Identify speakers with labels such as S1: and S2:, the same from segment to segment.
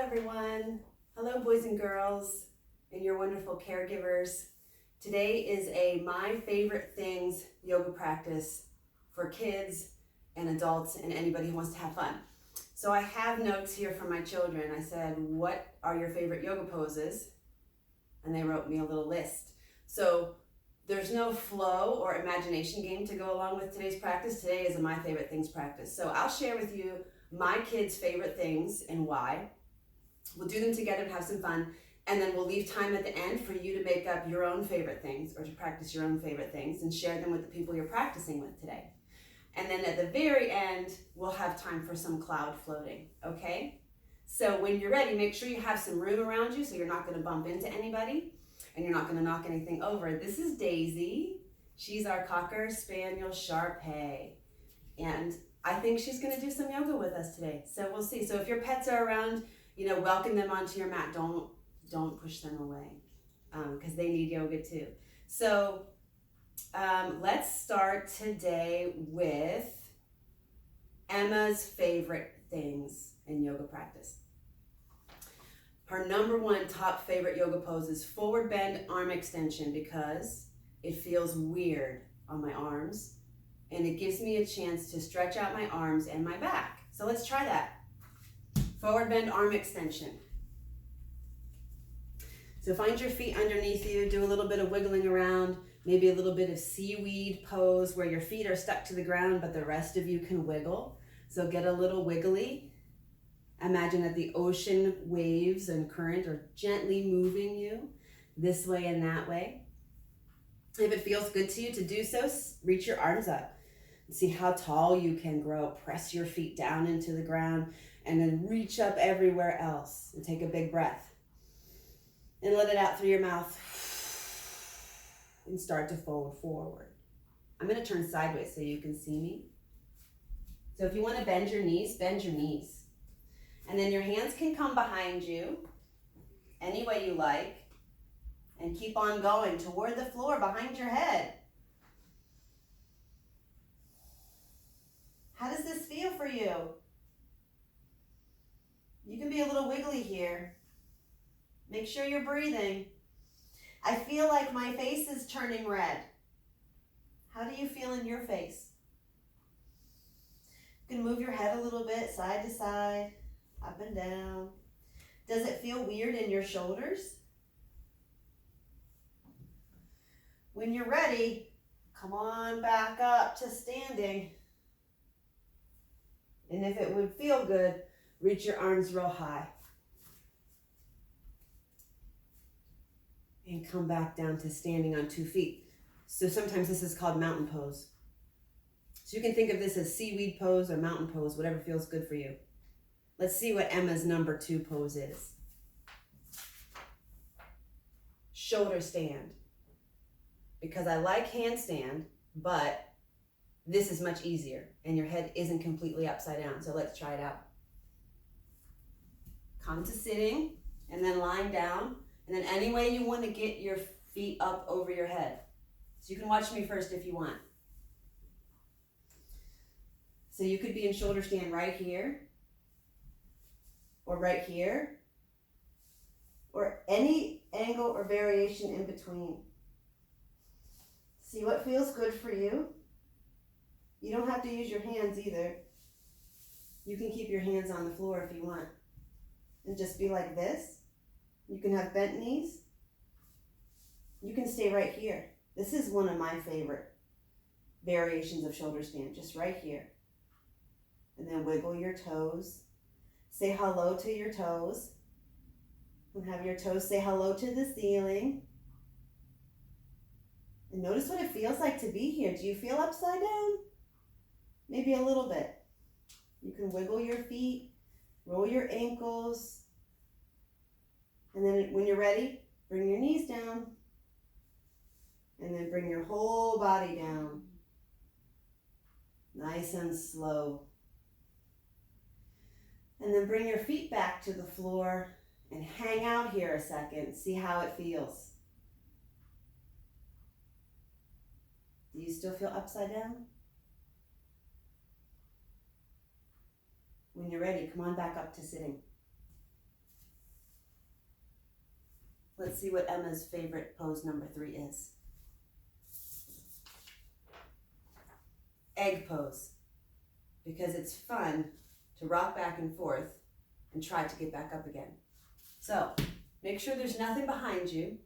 S1: everyone. Hello, boys and girls, and your wonderful caregivers. Today is a My Favorite Things yoga practice for kids and adults and anybody who wants to have fun. So I have notes here from my children. I said, what are your favorite yoga poses? And they wrote me a little list. So there's no flow or imagination game to go along with today's practice. Today is a My Favorite Things practice. So I'll share with you my kids' favorite things and why. We'll do them together and have some fun, and then we'll leave time at the end for you to make up your own favorite things or to practice your own favorite things and share them with the people you're practicing with today. And then at the very end, we'll have time for some cloud floating, okay? So when you're ready, make sure you have some room around you so you're not gonna bump into anybody and you're not gonna knock anything over. This is Daisy. She's our Cocker Spaniel Shar-Pei. And I think she's gonna do some yoga with us today. So we'll see. So if your pets are around, welcome them onto your mat. Don't push them away because they need yoga too. So let's start today with Emma's favorite things in yoga practice. Her number one top favorite yoga pose is forward bend arm extension because it feels weird on my arms and it gives me a chance to stretch out my arms and my back. So let's try that. Forward bend arm extension. So find your feet underneath you, do a little bit of wiggling around, maybe a little bit of seaweed pose where your feet are stuck to the ground but the rest of you can wiggle. So get a little wiggly. Imagine that the ocean waves and current are gently moving you this way and that way. If it feels good to you to do so, reach your arms up and see how tall you can grow. Press your feet down into the ground and then reach up everywhere else and take a big breath. And let it out through your mouth and start to fold forward. I'm going to turn sideways so you can see me. So if you want to bend your knees, bend your knees. And then your hands can come behind you any way you like and keep on going toward the floor behind your head. How does this feel for you? You can be a little wiggly here. Make sure you're breathing. I feel like my face is turning red. How do you feel in your face? You can move your head a little bit, side to side, up and down. Does it feel weird in your shoulders? When you're ready, come on back up to standing. And if it would feel good, reach your arms real high. And come back down to standing on 2 feet. So sometimes this is called mountain pose. So you can think of this as seaweed pose or mountain pose, whatever feels good for you. Let's see what Emma's number 2 pose is. Shoulder stand. Because I like handstand, but this is much easier and your head isn't completely upside down. So let's try it out. Come to sitting and then lying down. And then any way you want to get your feet up over your head. So you can watch me first if you want. So you could be in shoulder stand right here, or right here, or any angle or variation in between. See what feels good for you. You don't have to use your hands either. You can keep your hands on the floor if you want. And just be like this. You can have bent knees. You can stay right here. This is one of my favorite variations of shoulder stand, just right here. And then wiggle your toes. Say hello to your toes. And have your toes say hello to the ceiling. And notice what it feels like to be here. Do you feel upside down? Maybe a little bit. You can wiggle your feet, roll your ankles. And then when you're ready, bring your knees down. And then bring your whole body down. Nice and slow. And then bring your feet back to the floor and hang out here a second. See how it feels. Do you still feel upside down? When you're ready, come on back up to sitting. Let's see what Emma's favorite pose number 3 is. Egg pose, because it's fun to rock back and forth and try to get back up again. So make sure there's nothing behind you.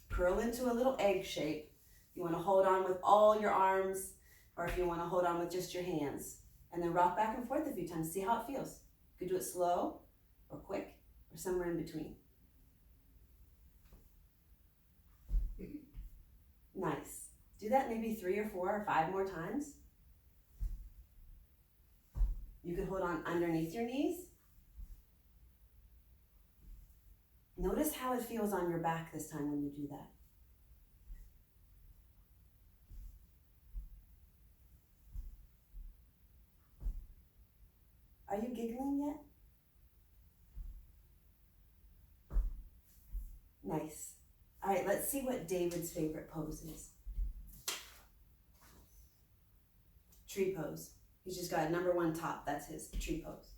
S1: Curl into a little egg shape. You want to hold on with all your arms, or if you want to hold on with just your hands. And then rock back and forth a few times. See how it feels. You can do it slow or quick or somewhere in between. Nice. Do that maybe 3 or 4 or 5 more times. You can hold on underneath your knees. Notice how it feels on your back this time when you do that. Are you giggling yet? Nice. All right, let's see what David's favorite pose is. Tree pose. He's just got a number 1 top. That's his tree pose.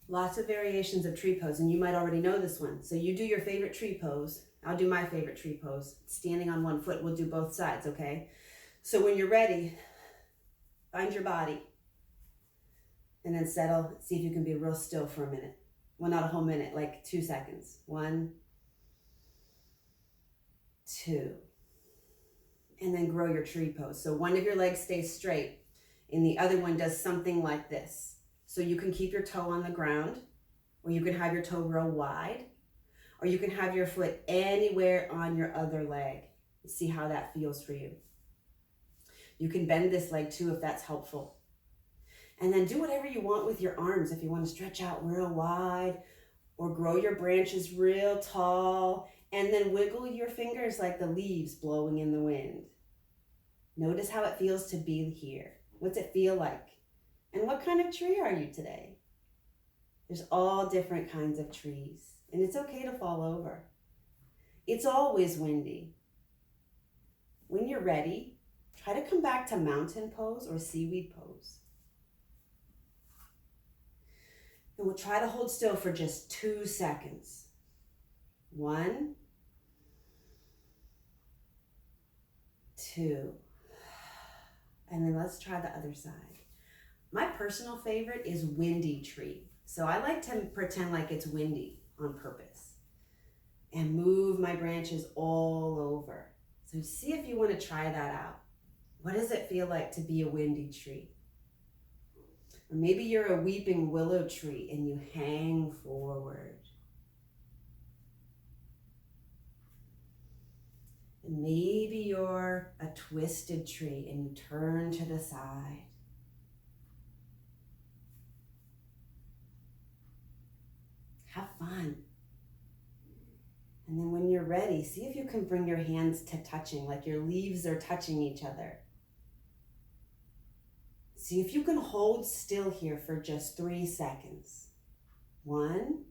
S1: Lots of variations of tree pose, and you might already know this one. So you do your favorite tree pose. I'll do my favorite tree pose. Standing on 1 foot. We'll do both sides, okay? So when you're ready, find your body. And then settle. See if you can be real still for a minute. Well, not a whole minute, like 2 seconds. 1, 2. And then grow your tree pose. So one of your legs stays straight and the other one does something like this. So you can keep your toe on the ground, or you can have your toe real wide, or you can have your foot anywhere on your other leg. See how that feels for you. You can bend this leg too if that's helpful. And then do whatever you want with your arms. If you want to stretch out real wide or grow your branches real tall, and then wiggle your fingers like the leaves blowing in the wind. Notice how it feels to be here. What's it feel like? And what kind of tree are you today? There's all different kinds of trees, and it's okay to fall over. It's always windy. When you're ready, try to come back to mountain pose or seaweed pose. And we'll try to hold still for just 2 seconds. 1, 2. And then let's try the other side. My personal favorite is windy tree. So I like to pretend like it's windy on purpose and move my branches all over. So see if you want to try that out. What does it feel like to be a windy tree? Or maybe you're a weeping willow tree and you hang forward. And maybe you're a twisted tree and you turn to the side. Have fun. And then when you're ready, see if you can bring your hands to touching, like your leaves are touching each other. See if you can hold still here for just 3 seconds. 1,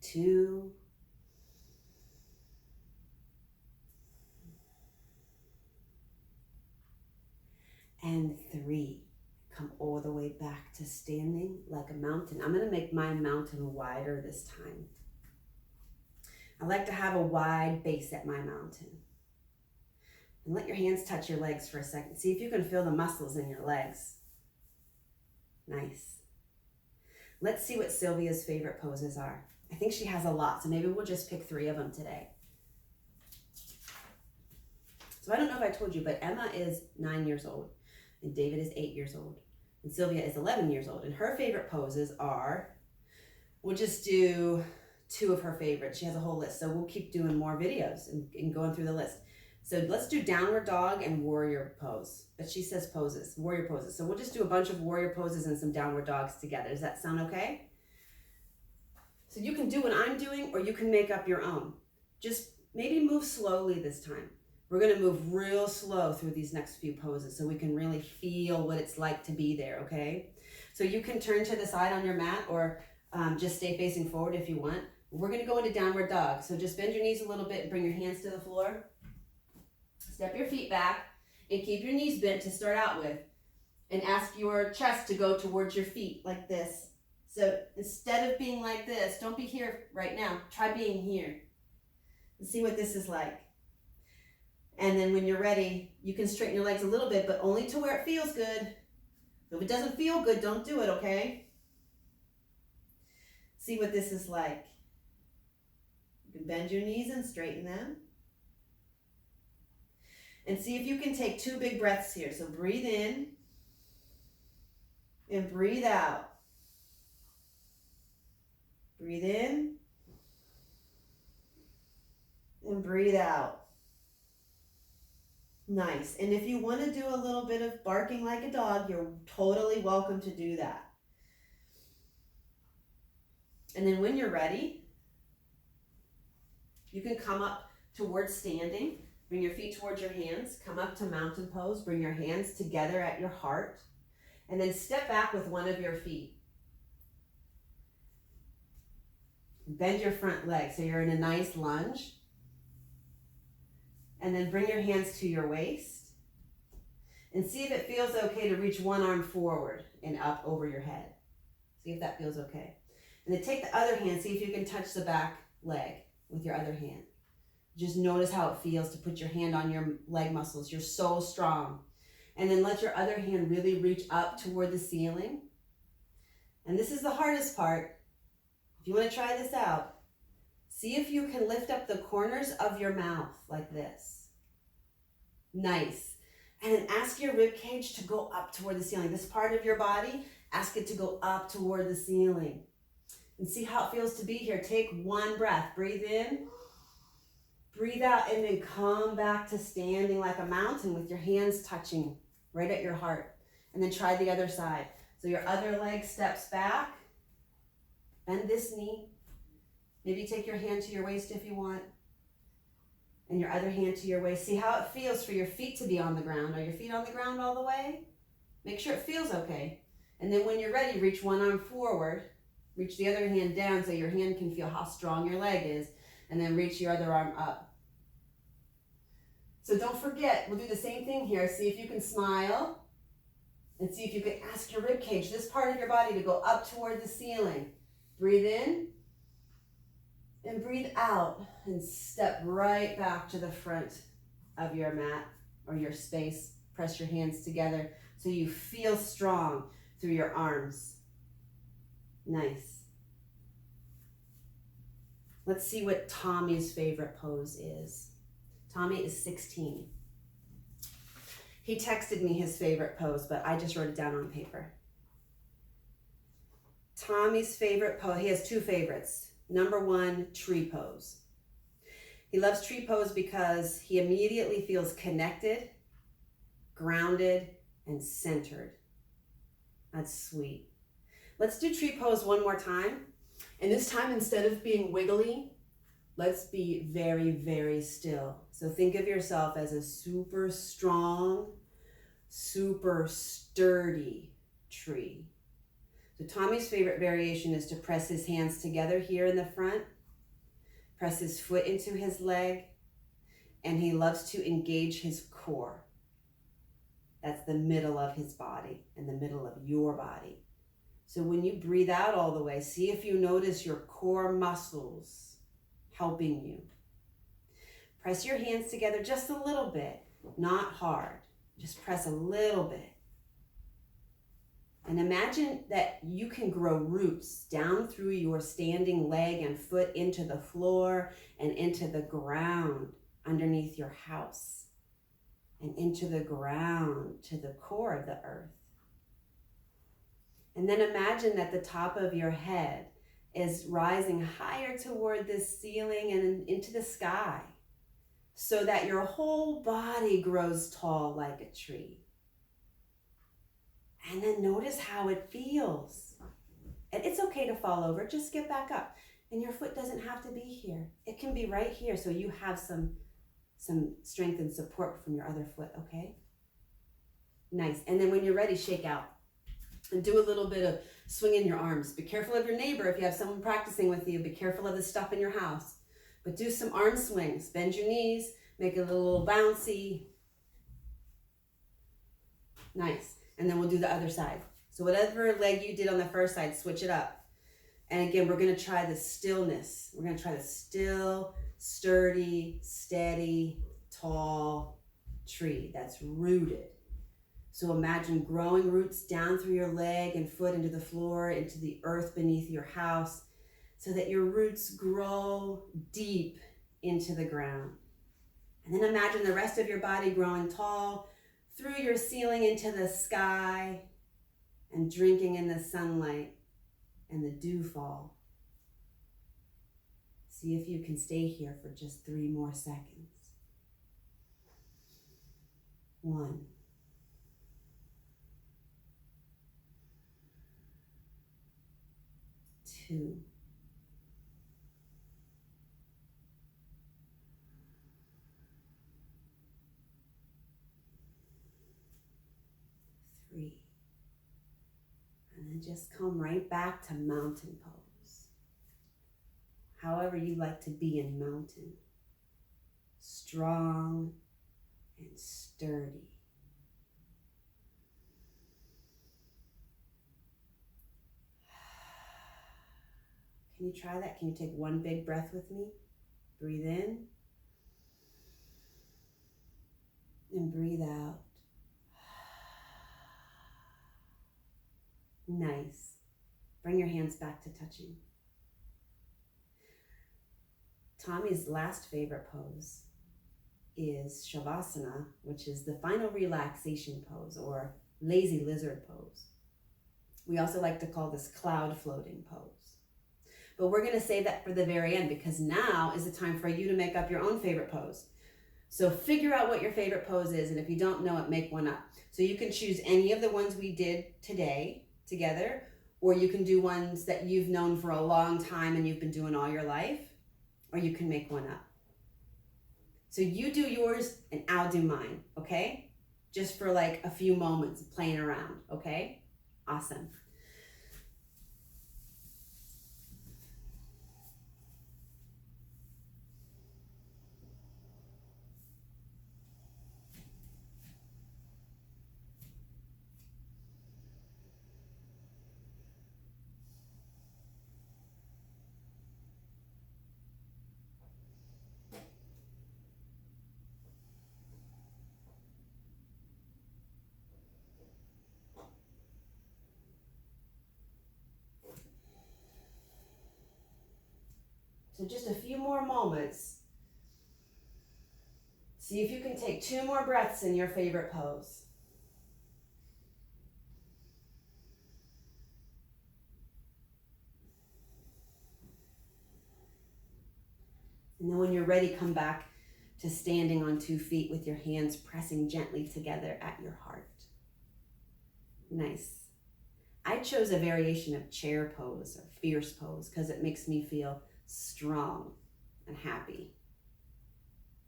S1: 2, and 3. Come all the way back to standing like a mountain. I'm going to make my mountain wider this time. I like to have a wide base at my mountain. And let your hands touch your legs for a second. See if you can feel the muscles in your legs. Nice. Let's see what Sylvia's favorite poses are. I think she has a lot, so maybe we'll just pick 3 of them today. So I don't know if I told you, but Emma is 9 years old, and David is 8 years old, and Sylvia is 11 years old. And her favorite poses are, we'll just do 2 of her favorites. She has a whole list, so we'll keep doing more videos and going through the list. So let's do downward dog and warrior pose. But she says poses, warrior poses. So we'll just do a bunch of warrior poses and some downward dogs together. Does that sound okay? So you can do what I'm doing, or you can make up your own. Just maybe move slowly this time. We're gonna move real slow through these next few poses so we can really feel what it's like to be there, okay? So you can turn to the side on your mat, or just stay facing forward if you want. We're gonna go into downward dog. So just bend your knees a little bit and bring your hands to the floor. Step your feet back and keep your knees bent to start out with. And ask your chest to go towards your feet like this. So instead of being like this, don't be here right now. Try being here. And see what this is like. And then when you're ready, you can straighten your legs a little bit, but only to where it feels good. If it doesn't feel good, don't do it, okay? See what this is like. You can bend your knees and straighten them. And see if you can take 2 big breaths here. So breathe in and breathe out. Breathe in and breathe out. Nice. And if you want to do a little bit of barking like a dog, you're totally welcome to do that. And then when you're ready, you can come up towards standing. Bring your feet towards your hands. Come up to mountain pose. Bring your hands together at your heart. And then step back with one of your feet. Bend your front leg so you're in a nice lunge. And then bring your hands to your waist. And see if it feels okay to reach one arm forward and up over your head. See if that feels okay. And then take the other hand, see if you can touch the back leg with your other hand. Just notice how it feels to put your hand on your leg muscles. You're so strong. And then let your other hand really reach up toward the ceiling. And this is the hardest part. If you want to try this out, see if you can lift up the corners of your mouth like this. Nice. And then ask your rib cage to go up toward the ceiling. This part of your body, ask it to go up toward the ceiling. And see how it feels to be here. Take 1 breath. Breathe in. Breathe out and then come back to standing like a mountain with your hands touching right at your heart. And then try the other side. So your other leg steps back. Bend this knee. Maybe take your hand to your waist if you want. And your other hand to your waist. See how it feels for your feet to be on the ground. Are your feet on the ground all the way? Make sure it feels okay. And then when you're ready, reach one arm forward. Reach the other hand down so your hand can feel how strong your leg is. And then reach your other arm up. So don't forget, we'll do the same thing here. See if you can smile. And see if you can ask your rib cage, this part of your body, to go up toward the ceiling. Breathe in. And breathe out. And step right back to the front of your mat or your space. Press your hands together so you feel strong through your arms. Nice. Let's see what Tommy's favorite pose is. Tommy is 16. He texted me his favorite pose, but I just wrote it down on paper. Tommy's favorite pose, he has 2 favorites. Number 1, tree pose. He loves tree pose because he immediately feels connected, grounded, and centered. That's sweet. Let's do tree pose one more time. And this time, instead of being wiggly, let's be very, very still. So think of yourself as a super strong, super sturdy tree. So Tommy's favorite variation is to press his hands together here in the front, press his foot into his leg, and he loves to engage his core. That's the middle of his body and the middle of your body. So when you breathe out all the way, see if you notice your core muscles helping you. Press your hands together just a little bit, not hard. Just press a little bit. And imagine that you can grow roots down through your standing leg and foot into the floor and into the ground underneath your house and into the ground to the core of the earth. And then imagine that the top of your head is rising higher toward this ceiling and into the sky so that your whole body grows tall like a tree. And then notice how it feels. And it's okay to fall over, just get back up. And your foot doesn't have to be here. It can be right here so you have some strength and support from your other foot, okay? Nice. And then when you're ready, shake out. And do a little bit of swinging your arms. Be careful of your neighbor. If you have someone practicing with you, be careful of the stuff in your house. But do some arm swings. Bend your knees. Make it a little bouncy. Nice. And then we'll do the other side. So whatever leg you did on the first side, switch it up. And again, we're going to try the stillness. We're going to try the still, sturdy, steady, tall tree that's rooted. So imagine growing roots down through your leg and foot into the floor, into the earth beneath your house, so that your roots grow deep into the ground. And then imagine the rest of your body growing tall through your ceiling into the sky and drinking in the sunlight and the dew fall. See if you can stay here for just 3 more seconds. 1. 2. 3. And then just come right back to mountain pose. However you like to be in mountain. Strong and sturdy. Can you try that? Can you take 1 big breath with me? Breathe in. And breathe out. Nice. Bring your hands back to touching. Tommy's last favorite pose is Shavasana, which is the final relaxation pose or lazy lizard pose. We also like to call this cloud floating pose. But we're going to save that for the very end because now is the time for you to make up your own favorite pose. So figure out what your favorite pose is, and if you don't know it, make one up. So you can choose any of the ones we did today together, or you can do ones that you've known for a long time and you've been doing all your life, or you can make one up. So you do yours and I'll do mine, okay? Just for like a few moments playing around, okay? Awesome. So just a few more moments. See if you can take 2 more breaths in your favorite pose. And then when you're ready, come back to standing on 2 feet with your hands pressing gently together at your heart. Nice. I chose a variation of chair pose or fierce pose because it makes me feel strong and happy.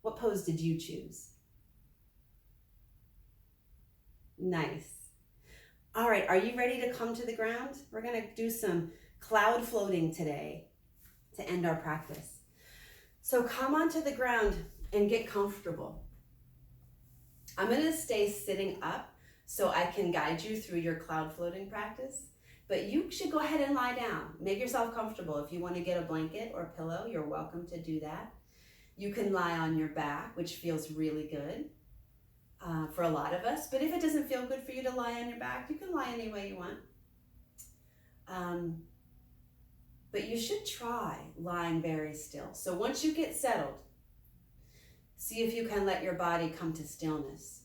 S1: What pose did you choose? Nice. All right, are you ready to come to the ground? We're going to do some cloud floating today to end our practice. So come onto the ground and get comfortable. I'm going to stay sitting up so I can guide you through your cloud floating practice. But you should go ahead and lie down. Make yourself comfortable. If you want to get a blanket or pillow, you're welcome to do that. You can lie on your back, which feels really good for a lot of us. But if it doesn't feel good for you to lie on your back, you can lie any way you want. But you should try lying very still. So once you get settled, see if you can let your body come to stillness.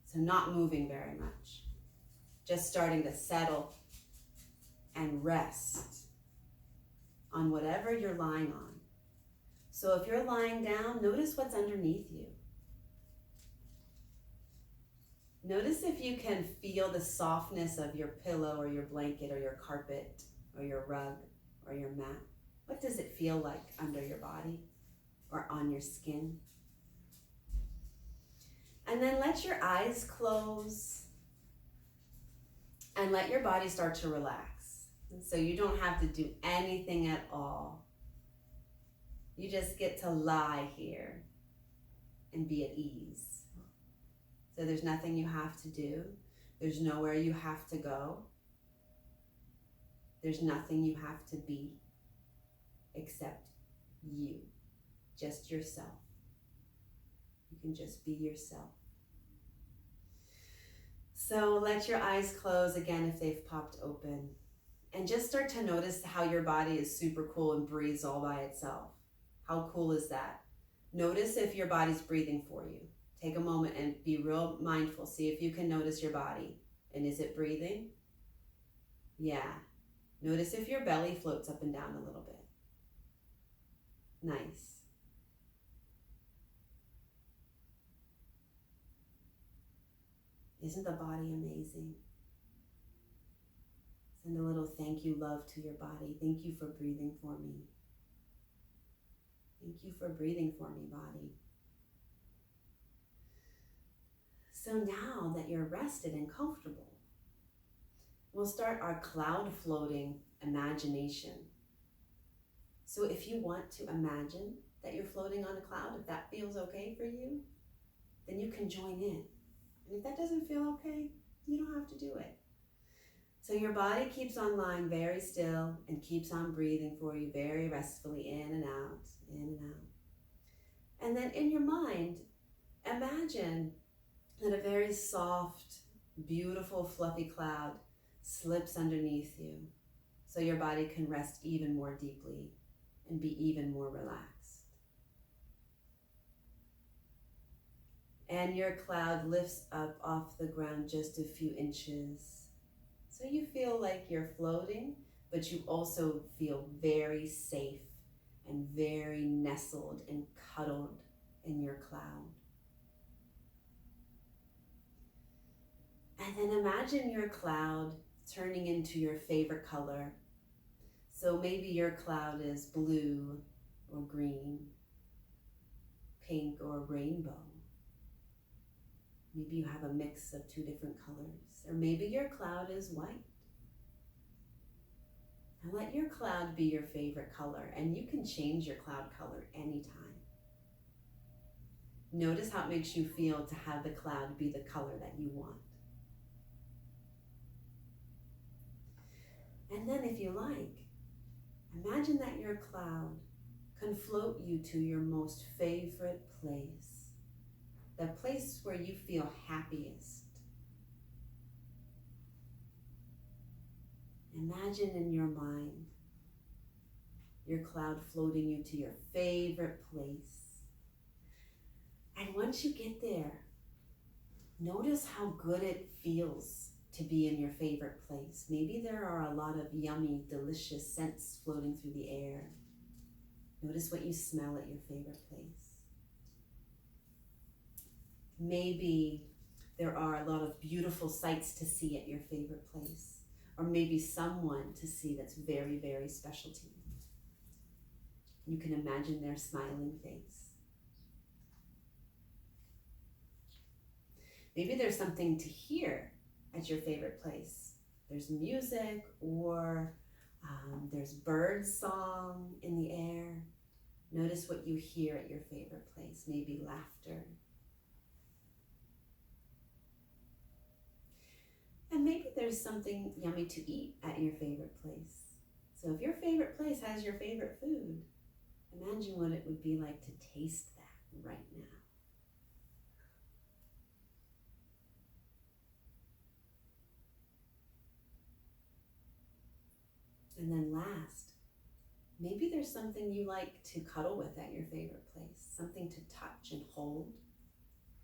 S1: So not moving very much. Just starting to settle and rest on whatever you're lying on. So if you're lying down, notice what's underneath you. Notice if you can feel the softness of your pillow or your blanket or your carpet or your rug or your mat. What does it feel like under your body or on your skin? And then let your eyes close and let your body start to relax. So you don't have to do anything at all. You just get to lie here and be at ease. So there's nothing you have to do. There's nowhere you have to go. There's nothing you have to be except you, just yourself. You can just be yourself. So let your eyes close again if they've popped open. And just start to notice how your body is super cool and breathes all by itself. How cool is that? Notice if your body's breathing for you. Take a moment and be real mindful. See if you can notice your body. And is it breathing? Yeah. Notice if your belly floats up and down a little bit. Nice. Isn't the body amazing? Send a little thank you love to your body. Thank you for breathing for me. Thank you for breathing for me, body. So now that you're rested and comfortable, we'll start our cloud floating imagination. So if you want to imagine that you're floating on a cloud, if that feels okay for you, then you can join in. And if that doesn't feel okay, you don't have to do it. So your body keeps on lying very still and keeps on breathing for you very restfully in and out, in and out. And then in your mind, imagine that a very soft, beautiful, fluffy cloud slips underneath you so your body can rest even more deeply and be even more relaxed. And your cloud lifts up off the ground just a few inches. So you feel like you're floating, but you also feel very safe and very nestled and cuddled in your cloud. And then imagine your cloud turning into your favorite color. So maybe your cloud is blue or green, pink or rainbow. Maybe you have a mix of two different colors. Or maybe your cloud is white. And let your cloud be your favorite color. And you can change your cloud color anytime. Notice how it makes you feel to have the cloud be the color that you want. And then if you like, imagine that your cloud can float you to your most favorite place. The place where you feel happiest. Imagine in your mind your cloud floating you to your favorite place. And once you get there, notice how good it feels to be in your favorite place. Maybe there are a lot of yummy, delicious scents floating through the air. Notice what you smell at your favorite place. Maybe there are a lot of beautiful sights to see at your favorite place, or maybe someone to see that's very, very special to you. You can imagine their smiling face. Maybe there's something to hear at your favorite place. There's music, or there's bird song in the air. Notice what you hear at your favorite place, maybe laughter. And maybe there's something yummy to eat at your favorite place. So if your favorite place has your favorite food, imagine what it would be like to taste that right now. And then last, maybe there's something you like to cuddle with at your favorite place, something to touch and hold,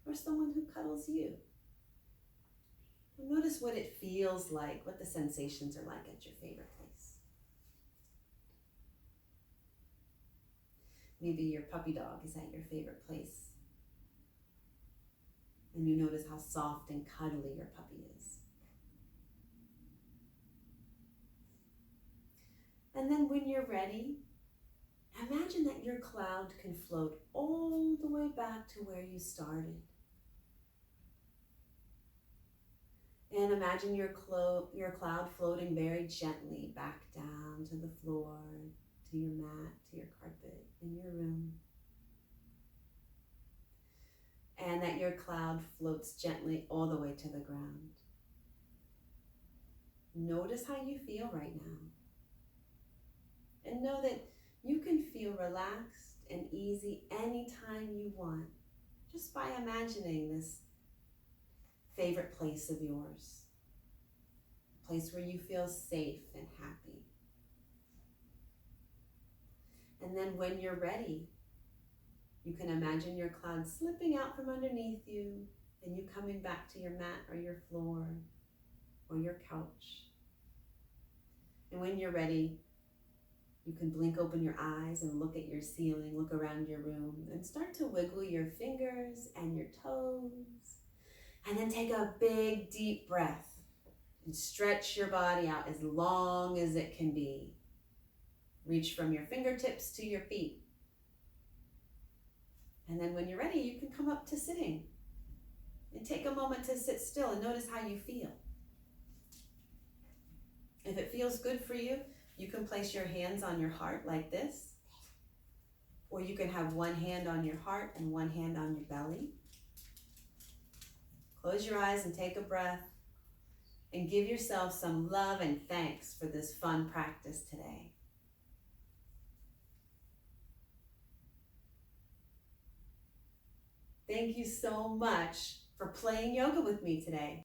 S1: or someone who cuddles you. Notice what it feels like, what the sensations are like at your favorite place. Maybe your puppy dog is at your favorite place. And you notice how soft and cuddly your puppy is. And then when you're ready, imagine that your cloud can float all the way back to where you started. And imagine your cloud floating very gently back down to the floor, to your mat, to your carpet in your room. And that your cloud floats gently all the way to the ground. Notice how you feel right now. And know that you can feel relaxed and easy anytime you want, just by imagining this favorite place of yours, a place where you feel safe and happy. And then when you're ready, you can imagine your cloud slipping out from underneath you and you coming back to your mat or your floor or your couch. And when you're ready, you can blink open your eyes and look at your ceiling, look around your room, and start to wiggle your fingers and your toes. And then take a big, deep breath and stretch your body out as long as it can be. Reach from your fingertips to your feet. And then when you're ready, you can come up to sitting. And take a moment to sit still and notice how you feel. If it feels good for you, you can place your hands on your heart like this. Or you can have one hand on your heart and one hand on your belly. Close your eyes and take a breath. And give yourself some love and thanks for this fun practice today. Thank you so much for playing yoga with me today.